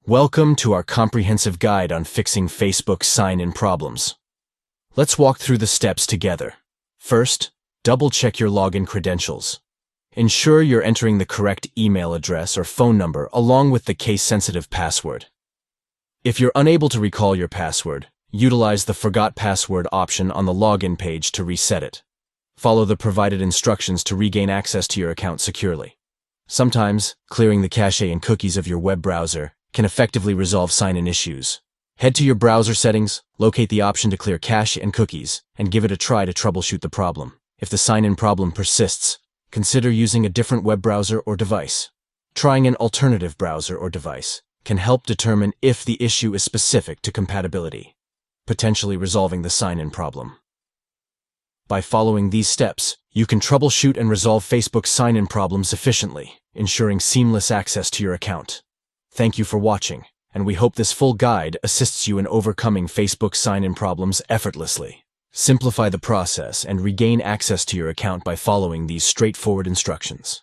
Welcome to our comprehensive guide on fixing Facebook sign-in problems. Let's walk through the steps together. First, double-check your login credentials. Ensure you're entering the correct email address or phone number along with the case-sensitive password. If you're unable to recall your password, utilize the Forgot Password option on the login page to reset it. Follow the provided instructions to regain access to your account securely. Sometimes, clearing the cache and cookies of your web browser can effectively resolve sign-in issues. Head to your browser settings, locate the option to clear cache and cookies, and give it a try to troubleshoot the problem. If the sign-in problem persists, consider using a different web browser or device. Trying an alternative browser or device can help determine if the issue is specific to compatibility, potentially resolving the sign-in problem. By following these steps, you can troubleshoot and resolve Facebook sign-in problems efficiently, ensuring seamless access to your account. Thank you for watching, and we hope this full guide assists you in overcoming Facebook sign-in problems effortlessly. Simplify the process and regain access to your account by following these straightforward instructions.